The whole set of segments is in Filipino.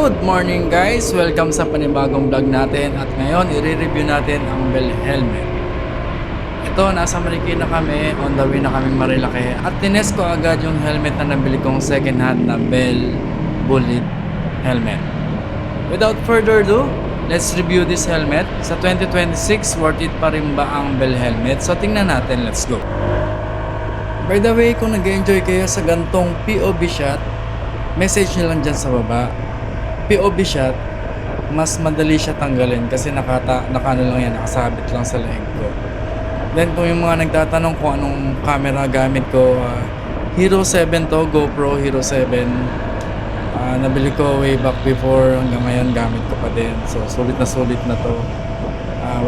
Good morning guys! Welcome sa panibagong vlog natin at ngayon i-review natin ang Bell helmet. Ito, nasa Marikina kami, on the way na kaming Marilake at tinest ko agad yung helmet na nabili kong second hand na Bell Bullet helmet. Without further ado, let's review this helmet. Sa 2026, worth it pa rin ba ang Bell helmet? So tingnan natin, let's go! By the way, kung nag-enjoy kayo sa gantong POV shot, message nyo lang dyan sa baba. POV shot, mas madali siya tanggalin kasi nakano lang yan, nakasabit lang sa leeg ko. Then kung yung mga nagtatanong kung anong camera gamit ko, Hero 7 to, GoPro Hero 7. Nabili ko way back before, hanggang ngayon gamit ko pa din. So sulit na to.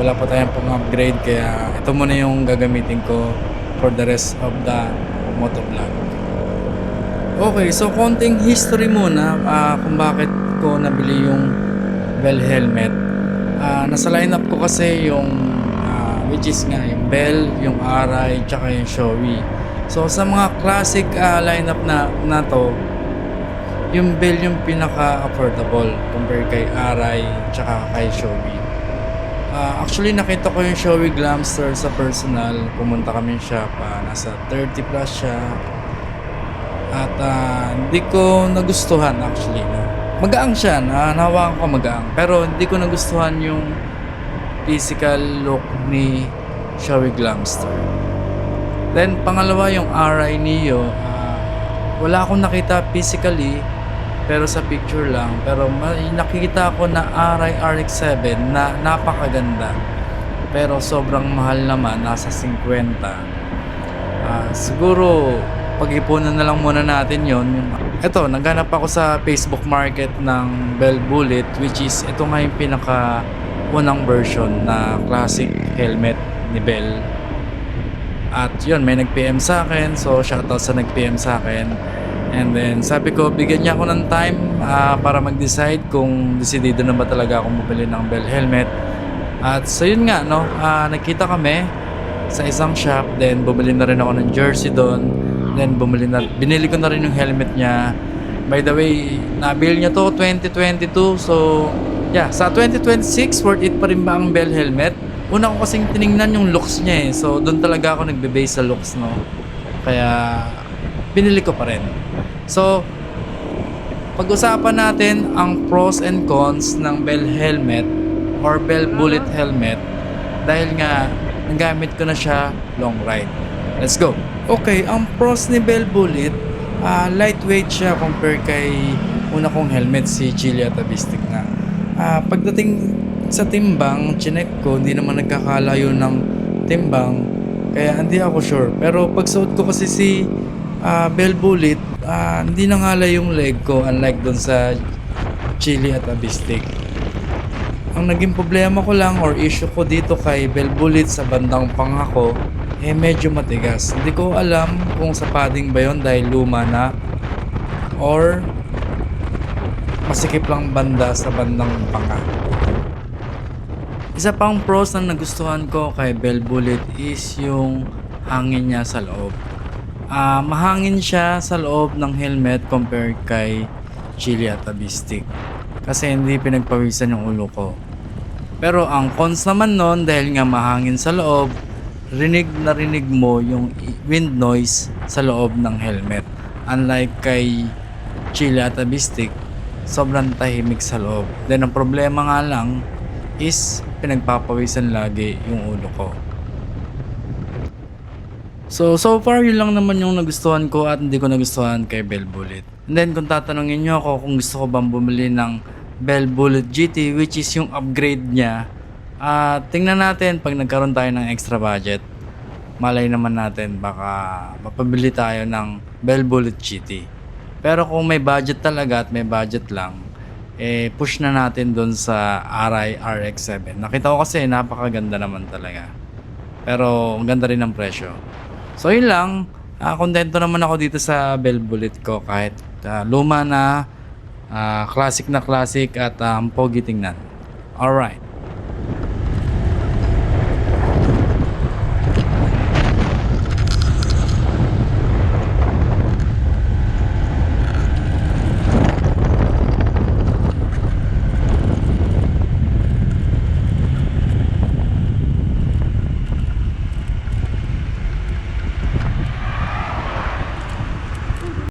Wala pa tayong pang upgrade kaya ito muna yung gagamitin ko for the rest of the motovlog. Okay, so konting history muna kung bakit ko nabili yung Bell helmet. Nasa lineup ko kasi yung which is nga yung Bell, yung Arai, tsaka yung Shoei. So sa mga classic lineup na to, yung Bell yung pinaka-affordable compare kay Arai tsaka kay Shoei. Actually nakita ko yung Shoei Glamster sa personal, pumunta kami shop, nasa 30 plus siya. At hindi ko nagustuhan actually. Magaang siya, nahawakan ko magaang. Pero hindi ko nagustuhan yung physical look ni Shoei Glamster. Then pangalawa yung Arai Neo. Wala akong nakita physically, pero sa picture lang. Pero nakikita ko na Arai RX-7 na napakaganda. Pero sobrang mahal naman, nasa 50. Siguro pag-ipunan na lang muna natin yon. Ito, naghanap ako sa Facebook Market ng Bell Bullet, which is ito nga yung pinaka unang version na classic helmet ni Bell. At yun, may nag-PM sa akin, so shoutout sa nag-PM sa akin. And then sabi ko, bigyan niya ako ng time para mag-decide kung decidido na ba talaga akong bumili ng Bell helmet. At so yun nga, no, nagkita kami sa isang shop, then bumili na rin ako ng jersey doon. Then binili ko na rin yung helmet niya. By the way, nabili niya to 2022. So yeah, sa 2026 worth it pa rin ba ang Bell helmet? Una ko kasing tiningnan yung looks niya eh. So doon talaga ako nagbe-base sa looks, no. Kaya binili ko pa rin. So pag-usapan natin ang pros and cons ng Bell helmet or Bell Bullet helmet dahil nga nagamit ko na siya long ride. Let's go. Okay, ang pros ni Bell Bullet, lightweight siya compare kay una kong helmet, si Chili at Abistic nga. Pagdating sa timbang, chinek ko, hindi naman nagkakalayo ng timbang, kaya hindi ako sure. Pero pag suot ko kasi si Bell Bullet, hindi nangalay yung leg ko, unlike dun sa Chili at Abistic. Ang naging problema ko lang or issue ko dito kay Bell Bullet sa bandang panga ko, medyo matigas. Hindi ko alam kung sa padding ba yun dahil luma na or masikip lang banda sa bandang panga. Isa pang pros na nagustuhan ko kay Bell Bullet is yung hangin niya sa loob. Mahangin siya sa loob ng helmet compared kay Chili at Abistic kasi hindi pinagpawisan yung ulo ko. Pero ang cons naman nun, dahil nga mahangin sa loob, rinig mo yung wind noise sa loob ng helmet. Unlike kay Chili at Abistic, sobrang tahimik sa loob. Then ang problema nga lang is pinagpapawisan lagi yung ulo ko. So far yun lang naman yung nagustuhan ko at hindi ko nagustuhan kay Bell Bullet. And then kung tatanungin nyo ako kung gusto ko bang bumili ng Bell Bullet GT, which is yung upgrade niya, tingnan natin pag nagkaroon tayo ng extra budget. Malay naman natin baka mapabili tayo ng Bell Bullet GT. Pero kung may budget talaga at may budget lang, push na natin doon sa Arai RX-7. Nakita ko kasi napakaganda naman talaga. Pero ang ganda rin ng presyo. So yun lang, kontento naman ako dito sa Bell Bullet ko kahit luma na, classic at pogi tingnan. Alright.